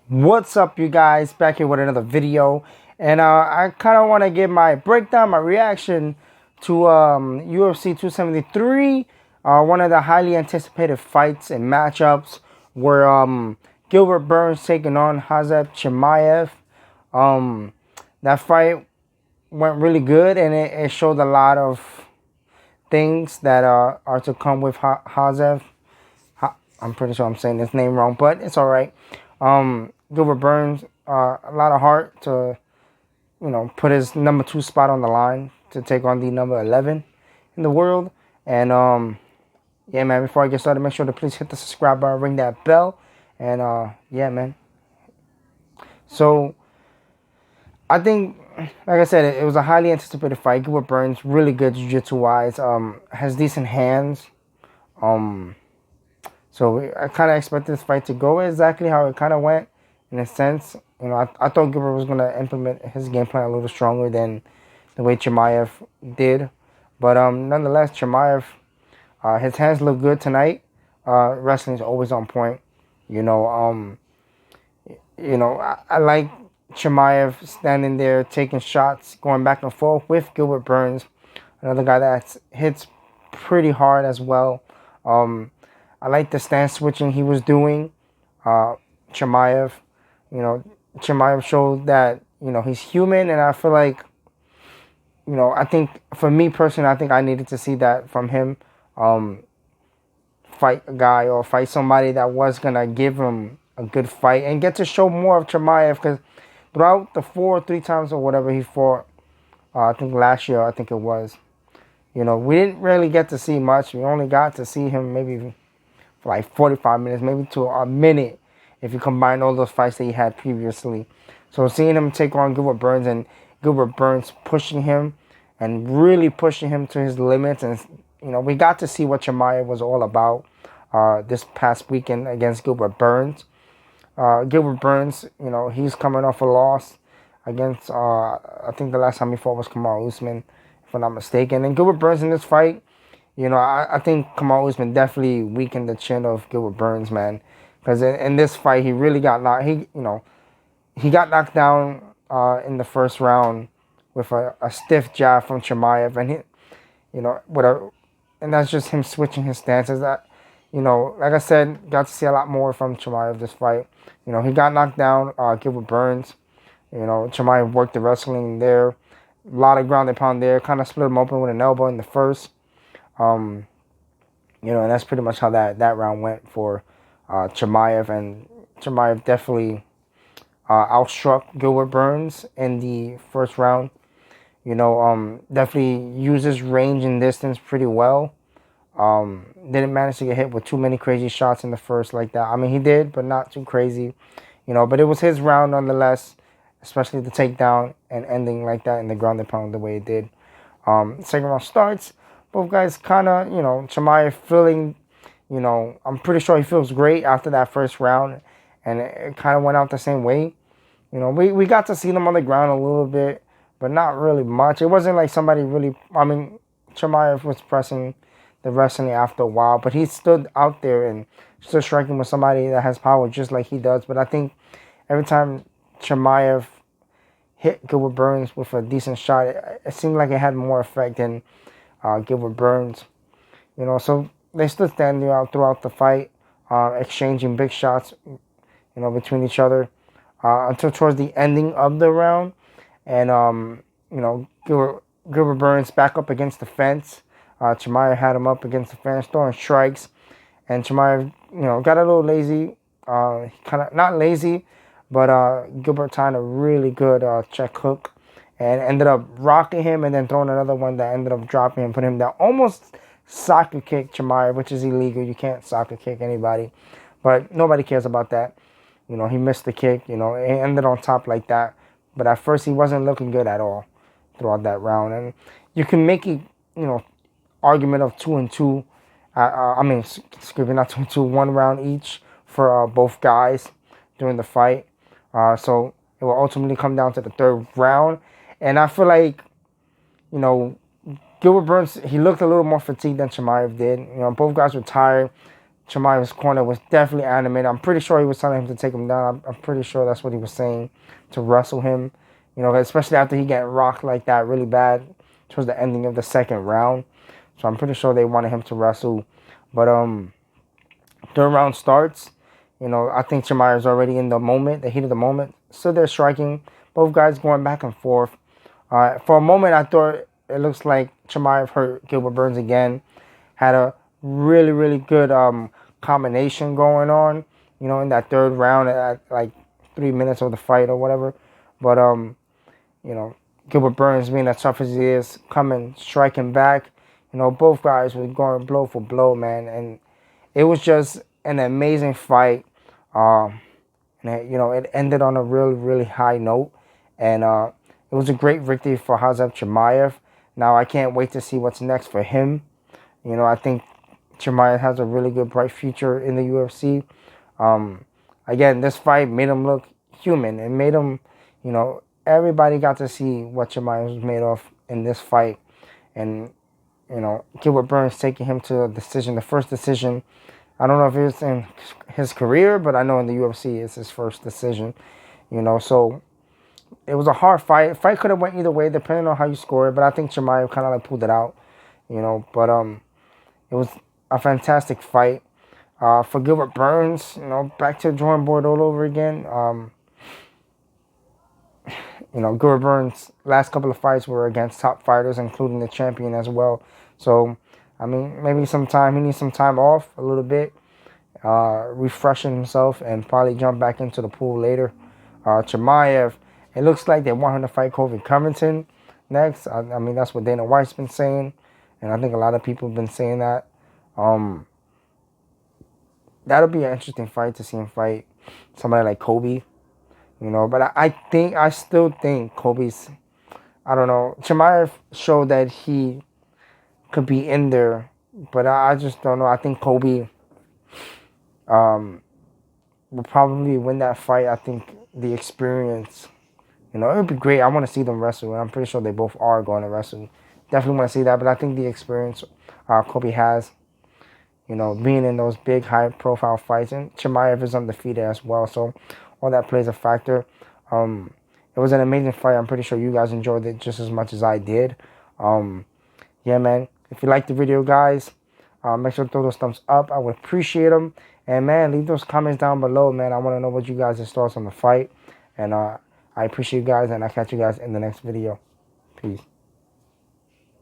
What's up, you guys? Back here with another video, and I kind of want to give my breakdown, my reaction to UFC 273, one of the highly anticipated fights and matchups where Gilbert Burns taking on Khamzat Chimaev. That fight went really good, and it showed a lot of things that are to come with Khamzat. I'm pretty sure I'm saying his name wrong, but it's all right. Gilbert Burns, a lot of heart to, put his number 2 spot on the line to take on the number 11 in the world. And, yeah, man, before I get started, make sure to please hit the subscribe button, ring that bell. And, yeah, man. So, I think, like I said, it was a highly anticipated fight. Gilbert Burns, really good jiu-jitsu-wise, has decent hands. So I kind of expected this fight to go exactly how it kind of went, in a sense. I thought Gilbert was going to implement his game plan a little stronger than the way Chimaev did. But nonetheless, Chimaev, his hands look good tonight. Wrestling is always on point. I like Chimaev standing there, taking shots, going back and forth with Gilbert Burns, another guy that hits pretty hard as well. I like the stance switching he was doing. Chimaev, Chimaev showed that, he's human, and I feel like, I think for me personally, I think I needed to see that from him. Fight a guy or fight somebody that was going to give him a good fight and get to show more of Chimaev, because throughout the 3 times or whatever he fought, I think last year, I think it was, we didn't really get to see much. We only got to see him maybe for like 45 minutes, maybe to a minute, if you combine all those fights that he had previously. So seeing him take on Gilbert Burns, and Gilbert Burns pushing him and really pushing him to his limits. And, we got to see what Chimaev was all about this past weekend against Gilbert Burns. Gilbert Burns, he's coming off a loss against, I think the last time he fought was Kamaru Usman, if I'm not mistaken. And Gilbert Burns in this fight, I think Kamaru Usman definitely weakened the chin of Gilbert Burns, man. Because in this fight, he really got knocked. He got knocked down in the first round with a stiff jab from Chimaev, and and that's just him switching his stances. That, like I said, got to see a lot more from Chimaev this fight. He got knocked down. Gilbert Burns, Chimaev worked the wrestling there, a lot of ground and pound there. Kind of split him open with an elbow in the first. And that's pretty much how that round went for Chimaev. And Chimaev definitely outstruck Gilbert Burns in the first round. Definitely uses range and distance pretty well. Didn't manage to get hit with too many crazy shots in the first like that. I mean, he did, but not too crazy. But it was his round nonetheless, especially the takedown and ending like that in the ground and pound the way it did. Second round starts. Both guys kind of, Chimaev feeling, I'm pretty sure he feels great after that first round. And it kind of went out the same way. We got to see them on the ground a little bit, but not really much. It wasn't like somebody really, Chimaev was pressing the wrestling after a while, but he stood out there and stood striking with somebody that has power just like he does. But I think every time Chimaev hit Gilbert Burns with a decent shot, it seemed like it had more effect than Gilbert Burns. So they stood standing out throughout the fight, exchanging big shots, between each other, until towards the ending of the round. And, Gilbert Burns back up against the fence. Chimaev had him up against the fence, throwing strikes. And Chimaev, got a little lazy. Kind of, not lazy, but Gilbert timed a really good check hook and ended up rocking him and then throwing another one that ended up dropping him, putting him down. Almost soccer kick Chimaev, which is illegal. You can't soccer kick anybody. But nobody cares about that. He missed the kick. It ended on top like that. But at first, he wasn't looking good at all throughout that round. And you can make a, argument of 2-2. Excuse me, not 2-2. 1 round each for both guys during the fight. So it will ultimately come down to the third round. And I feel like, Gilbert Burns, he looked a little more fatigued than Chimaev did. Both guys were tired. Chimaev's corner was definitely animated. I'm pretty sure he was telling him to take him down. I'm pretty sure that's what he was saying, to wrestle him. You know, especially after he got rocked like that really bad towards the ending of the second round. So I'm pretty sure they wanted him to wrestle. But third round starts. You know, I think Chimaev's already in the moment, the heat of the moment. Still there striking. Both guys going back and forth. For a moment, I thought it looks like Chimaev hurt Gilbert Burns again. Had a really, really good combination going on, you know, in that third round at like 3 minutes of the fight or whatever. But, you know, Gilbert Burns being as tough as he is, coming, striking back. You know, both guys were going blow for blow, man. And it was just an amazing fight. And, you know, it ended on a really, really high note. And it was a great victory for Khamzat Chimaev. Now, I can't wait to see what's next for him. You know, I think Chimaev has a really good, bright future in the UFC. Again, this fight made him look human. It made him, you know, everybody got to see what Chimaev was made of in this fight. And, you know, Gilbert Burns taking him to a decision, the first decision. I don't know if it's in his career, but I know in the UFC it's his first decision. You know, so it was a hard fight. Fight could have went either way depending on how you score it, but I think Chimaev kind of like pulled it out. You know, but it was a fantastic fight. For Gilbert Burns, you know, back to the drawing board all over again. You know, Gilbert Burns' last couple of fights were against top fighters, including the champion as well. So, I mean, maybe he needs some time off a little bit, refreshing himself, and probably jump back into the pool later. Chimaev, it looks like they want him to fight Kofi Covington next. I mean, that's what Dana White's been saying, and I think a lot of people have been saying that. That'll be an interesting fight to see him fight somebody like Kobe. You know, but I still think Kobe's, I don't know, Chimaev showed that he could be in there, but I just don't know. I think Kobe will probably win that fight. I think the experience, you know, it would be great. I want to see them wrestle, and I'm pretty sure they both are going to wrestle. Definitely want to see that, but I think the experience Kobe has, you know, being in those big, high-profile fights, and Chimaev is undefeated as well, so all that plays a factor. It was an amazing fight. I'm pretty sure you guys enjoyed it just as much as I did. Yeah, man. If you liked the video, guys, make sure to throw those thumbs up. I would appreciate them. And, man, leave those comments down below, man. I want to know what you guys' thoughts on the fight. And I appreciate you guys, and I'll catch you guys in the next video. Peace.